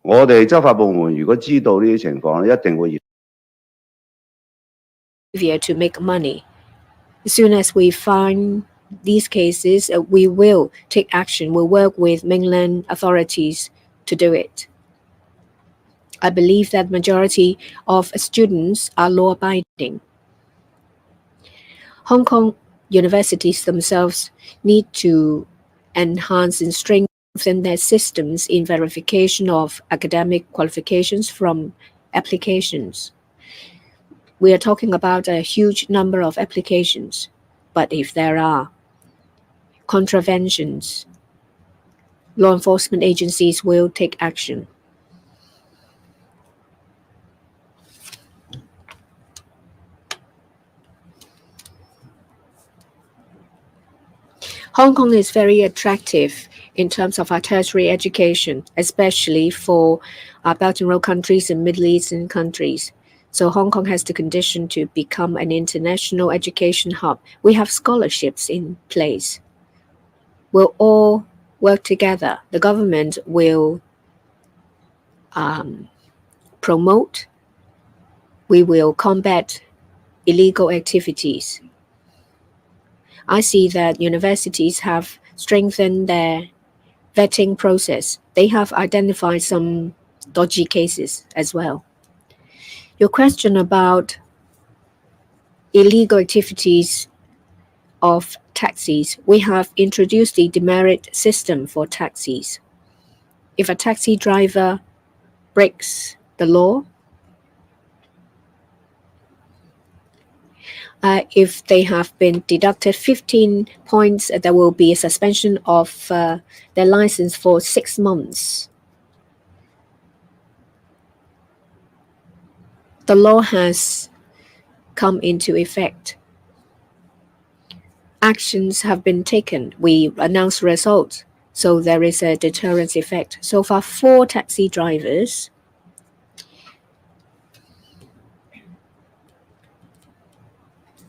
我哋執法部門如果知道呢啲情況咧，一定會 to make money. As soon as we find these cases, we will take action. We'll work with mainland authorities to do it. I believe that majority of students are law-abiding. Hong Kong universities themselves need to enhance and strengthen their systems in verification of academic qualifications from applications. We are talking about a huge number of applications, but if there are contraventions, law enforcement agencies will take action. Hong Kong is very attractive in terms of our tertiary education, especially for our Belt and Road countries and Middle Eastern countries. So Hong Kong has the condition to become an international education hub. We have scholarships in place. We'll all work together. The government will promote. We will combat illegal activities. I see that universities have strengthened their vetting process. They have identified some dodgy cases as well. Your question about illegal activities of taxis, we have introduced the demerit system for taxis. If a taxi driver breaks the law, if they have been deducted 15 points, there will be a suspension of their license for 6 months. The law has come into effect. Actions have been taken. We announce results, so there is a deterrence effect. So far, 4 taxi drivers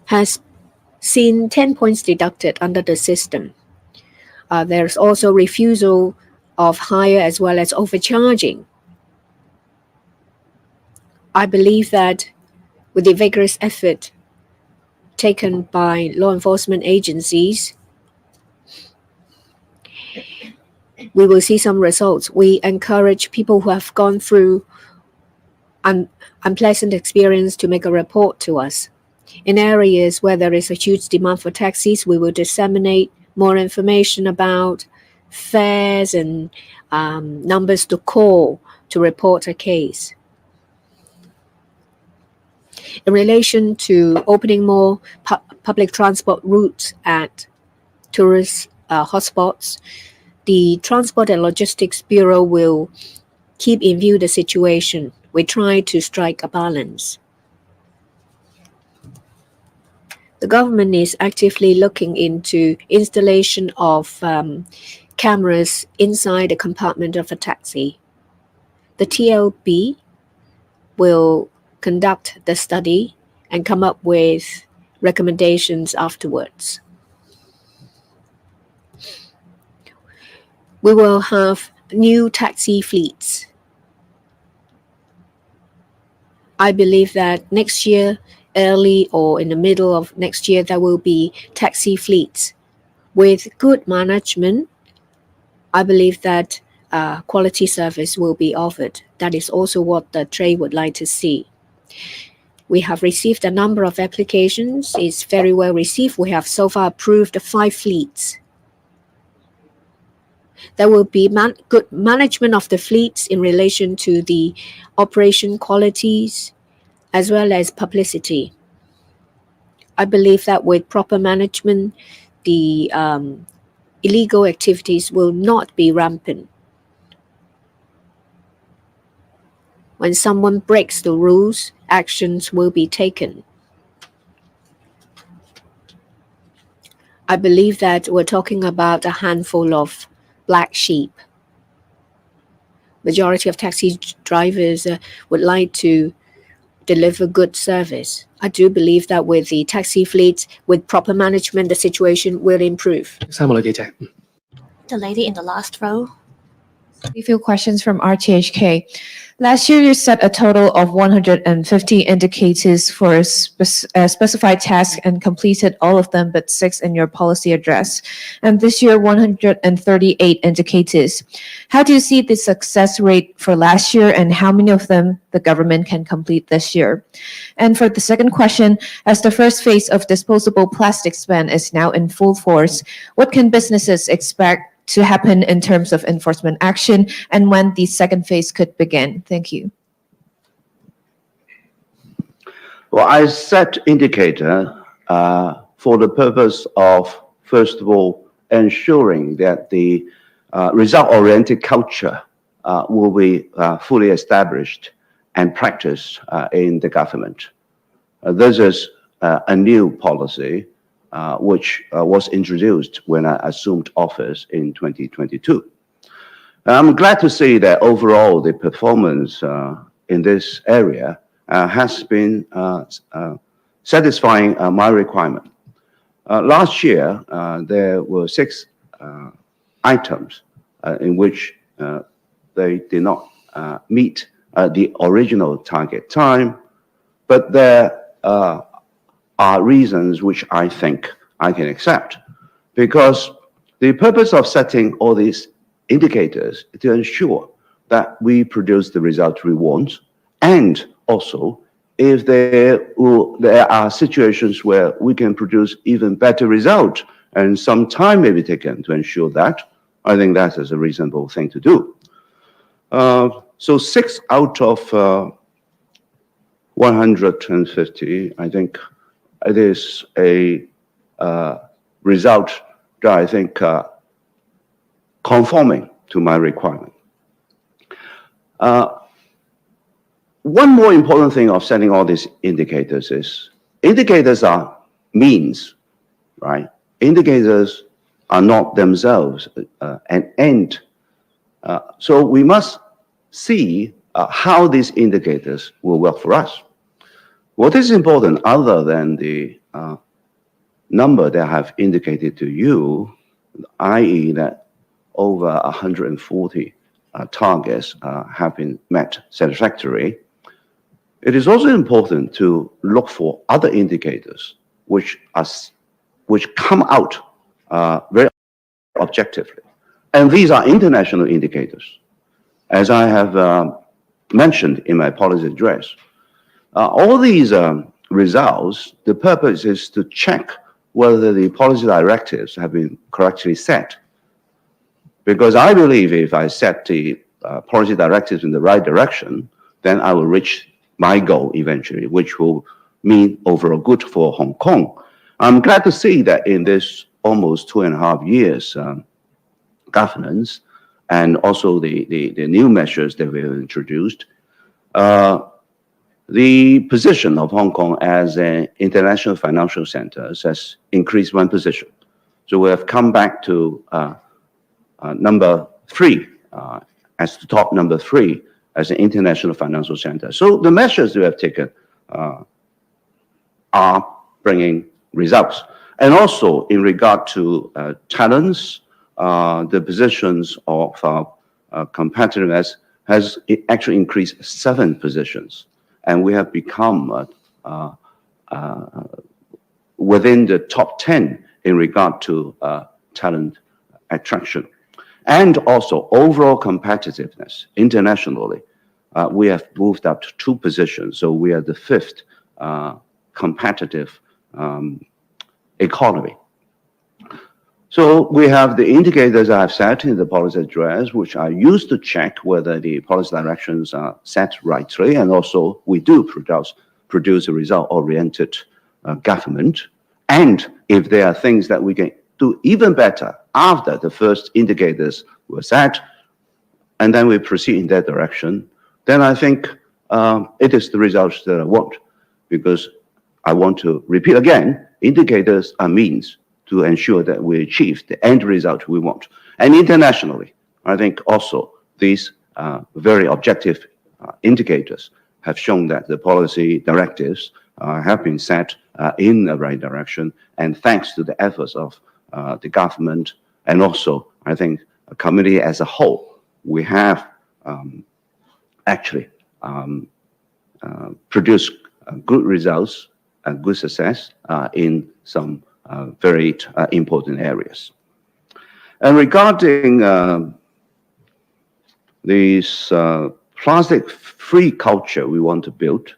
has seen 10 points deducted under the system. There's also refusal of hire as well as overcharging. I believe that with the vigorous effort taken by law enforcement agencies, we will see some results. We encourage people who have gone through unpleasant experience to make a report to us. In areas where there is a huge demand for taxis, we will disseminate more information about fares and numbers to call to report a case. In relation to opening more public transport routes at tourist hotspots, the Transport and Logistics Bureau will keep in view the situation. We try to strike a balance. The government is actively looking into installation of cameras inside the compartment of a taxi. The TLB will conduct the study and come up with recommendations afterwards. We will have new taxi fleets. I believe that next year, early or in the middle of next year, there will be taxi fleets. With good management, I believe that quality service will be offered. That is also what the trade would like to see. We have received a number of applications. It's very well received. We have so far approved 5 fleets. There will be good management of the fleets in relation to the operation qualities as well as publicity. I believe that with proper management, the illegal activities will not be rampant. When someone breaks the rules, actions will be taken. I believe that we're talking about a handful of black sheep. Majority of taxi drivers would like to deliver good service. I do believe that with the taxi fleet, with proper management, the situation will improve. The lady in the last row. A few questions from RTHK. Last year, you set a total of 150 indicators for specified tasks and completed all of them but 6 in your policy address. And this year, 138 indicators. How do you see the success rate for last year and how many of them the government can complete this year? And for the second question, as the first phase of disposable plastics ban is now in full force, what can businesses expect to happen in terms of enforcement action and when the second phase could begin? Thank you. Well, I set indicator for the purpose of, first of all, ensuring that the result-oriented culture will be fully established and practiced in the government. This is a new policy which was introduced when I assumed office in 2022. I'm glad to see that overall the performance in this area has been satisfying my requirement. Last year, there were 6 items in which they did not meet the original target time, but there are reasons which I think I can accept, because the purpose of setting all these indicators is to ensure that we produce the result we want, and also if there are situations where we can produce even better result and some time may be taken to ensure that, I think that is a reasonable thing to do. So 6 out of 150, I think it is a result that I think conforming to my requirement. One more important thing of setting all these indicators is, indicators are means, right? Indicators are not themselves an end. So we must see how these indicators will work for us. What is important other than the number that I have indicated to you, i.e. that over 140 targets have been met satisfactorily, it is also important to look for other indicators which come out very objectively. And these are international indicators. As I have mentioned in my policy address, all these results, the purpose is to check whether the policy directives have been correctly set. Because I believe if I set the policy directives in the right direction, then I will reach my goal eventually, which will mean overall good for Hong Kong. I'm glad to see that in this almost 2.5 years governance, and also the new measures that we have introduced, the position of Hong Kong as an international financial center has increased 1 position. So we have come back to number 3, as the top number 3 as an international financial center. So the measures we have taken are bringing results. And also in regard to talents, the positions of competitiveness has actually increased 7 positions. And we have become within the top 10 in regard to talent attraction. And also overall competitiveness internationally, we have moved up to 2 positions. So we are the 5th competitive economy. So we have the indicators I have set in the policy address, which are used to check whether the policy directions are set rightly, and also we do produce a result-oriented government. And if there are things that we can do even better after the first indicators were set, and then we proceed in that direction, then I think it is the results that I want, because I want to repeat again, indicators are means to ensure that we achieve the end result we want. And internationally, I think also these very objective indicators have shown that the policy directives have been set in the right direction, and thanks to the efforts of the government, and also I think a community as a whole, we have actually produced good results and good success in some very important areas. And regarding this plastic-free culture we want to build,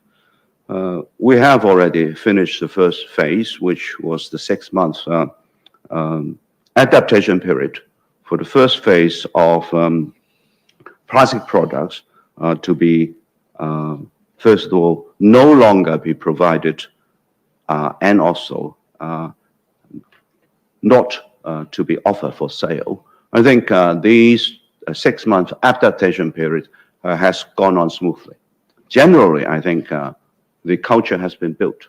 we have already finished the first phase, which was the 6-month adaptation period for the first phase of plastic products to be, first of all, no longer be provided and also not to be offered for sale. I think these 6-month adaptation period has gone on smoothly. Generally, I think the culture has been built.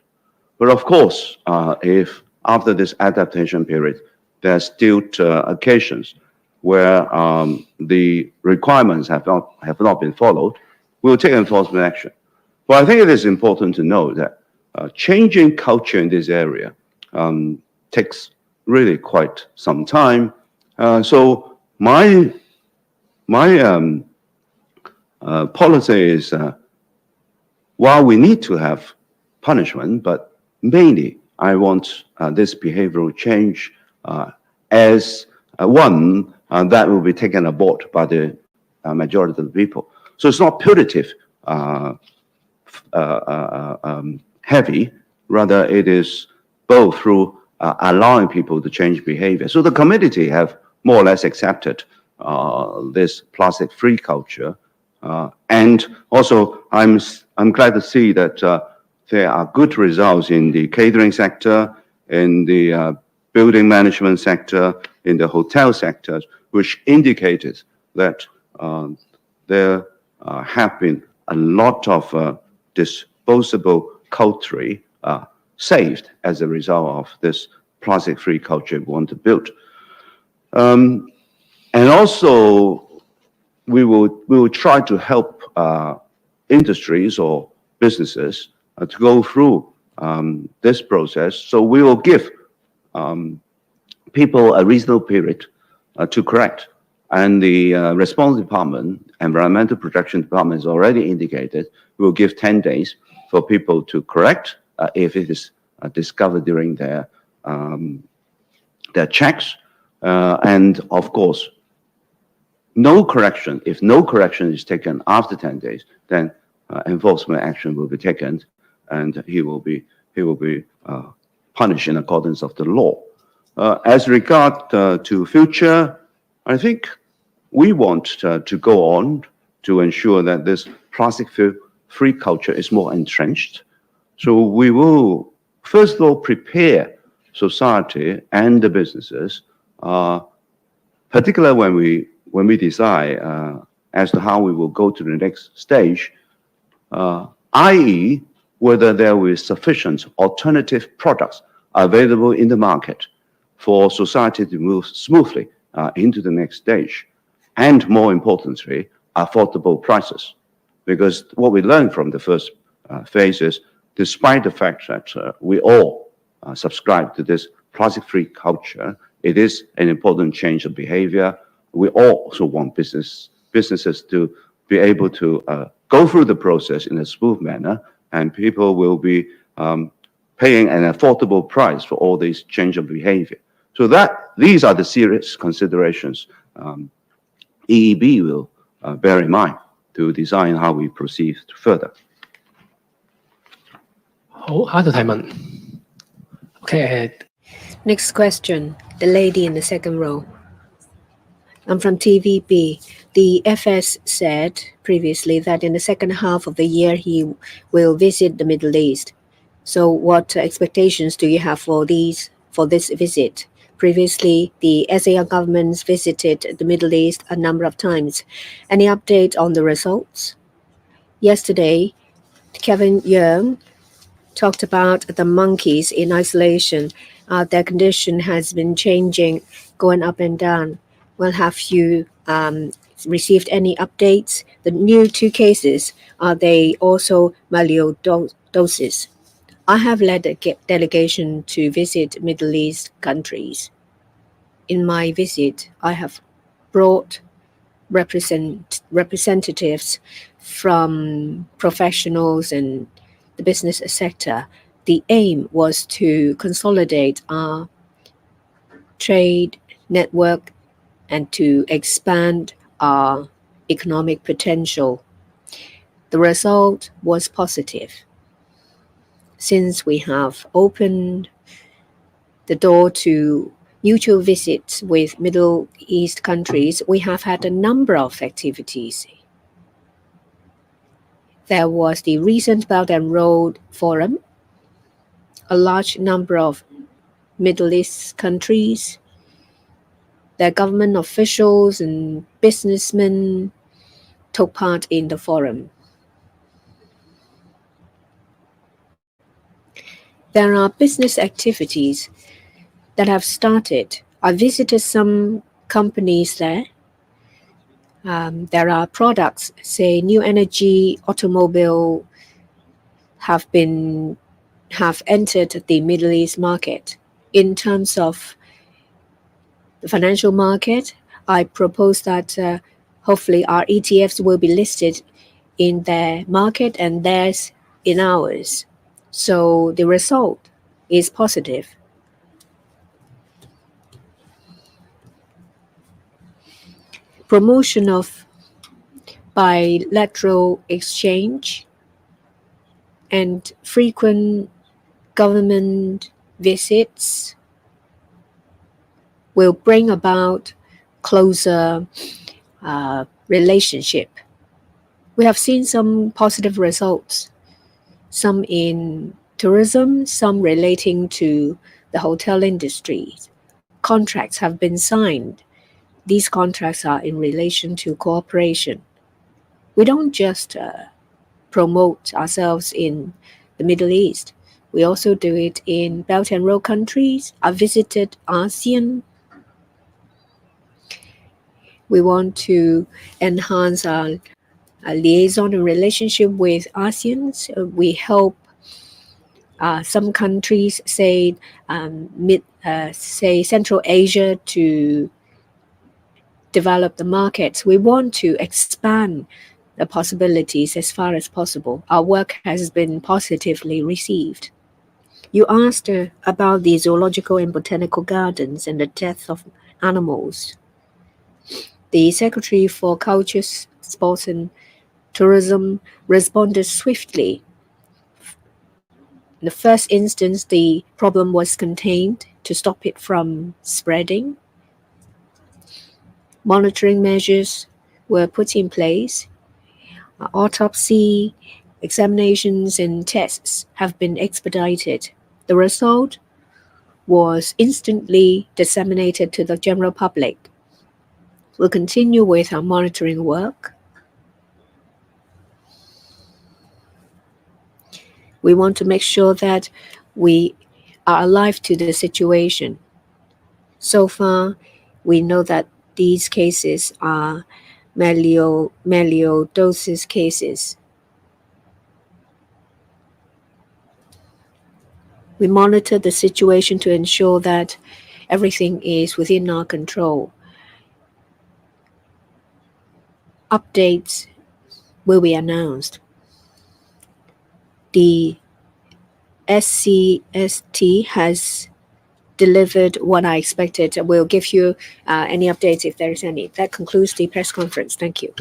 But of course, if after this adaptation period, there are still occasions where the requirements have not been followed, we will take enforcement action. But I think it is important to know that changing culture in this area takes really quite some time. So my policy is, while we need to have punishment, but mainly I want this behavioral change as one that will be taken aboard by the majority of the people. So it's not punitive, heavy, rather it is both through allowing people to change behavior. So the community have more or less accepted this plastic-free culture. And also, I'm glad to see that there are good results in the catering sector, in the building management sector, in the hotel sectors, which indicated that there have been a lot of disposable cutlery saved as a result of this plastic-free culture we want to build. And also, we will try to help industries or businesses to go through this process. So we will give people a reasonable period to correct. And the response department, environmental protection department, has already indicated we will give 10 days for people to correct if it is discovered during their checks. And of course, no correction. If no correction is taken after 10 days, then enforcement action will be taken, and he will be punished in accordance of the law. As regard to future, I think we want to go on to ensure that this plastic-free culture is more entrenched. So we will, first of all, prepare society and the businesses, particularly when we decide as to how we will go to the next stage, i.e., whether there will be sufficient alternative products available in the market for society to move smoothly into the next stage. And more importantly, affordable prices. Because what we learned from the first phase is, despite the fact that we all subscribe to this plastic-free culture, it is an important change of behavior. We also want businesses to be able to go through the process in a smooth manner, and people will be paying an affordable price for all these change of behavior. So these are the serious considerations EEB will bear in mind to design how we proceed further. 好，下一道提問。OK， Next question, the lady in the second row. I'm from TVB. The FS said previously that in the second half of the year he will visit the Middle East. So what expectations do you have for this visit? Previously, the ASEAN governments visited the Middle East a number of times. Any update on the results? Yesterday, Kevin Yeung talked about the monkeys in isolation. Their condition has been changing, going up and down. Well, have you received any updates? The new 2 cases, are they also myeliodosis? I have led a delegation to visit Middle East countries. In my visit, I have brought representatives from professionals and the business sector. The aim was to consolidate our trade network and to expand our economic potential. The result was positive. Since we have opened the door to mutual visits with Middle East countries, we have had a number of activities. There was the recent Belt and Road Forum. A large number of Middle East countries, their government officials and businessmen took part in the forum. There are business activities that have started. I visited some companies there. There are products, say new energy, automobile, have entered the Middle East market. In terms of the financial market, I propose that hopefully our ETFs will be listed in their market and theirs in ours. So the result is positive. Promotion of bilateral exchange and frequent government visits will bring about closer relationship. We have seen some positive results, some in tourism, some relating to the hotel industry. Contracts have been signed. These contracts are in relation to cooperation. We don't just promote ourselves in the Middle East. We also do it in Belt and Road countries. I visited ASEAN. We want to enhance our liaison and relationship with ASEAN. So we help some countries, say Central Asia, to develop the markets. We want to expand the possibilities as far as possible. Our work has been positively received. You asked about the zoological and botanical gardens and the death of animals. The Secretary for Culture, Sports and Tourism responded swiftly. In the first instance, the problem was contained to stop it from spreading. Monitoring measures were put in place. Autopsy, examinations, and tests have been expedited. The result was instantly disseminated to the general public. We'll continue with our monitoring work. We want to make sure that we are alive to the situation. So far, we know that these cases are melioidosis cases. We monitor the situation to ensure that everything is within our control. Updates will be announced. The SCST has delivered what I expected. We'll give you any updates if there is any. That concludes the press conference. Thank you.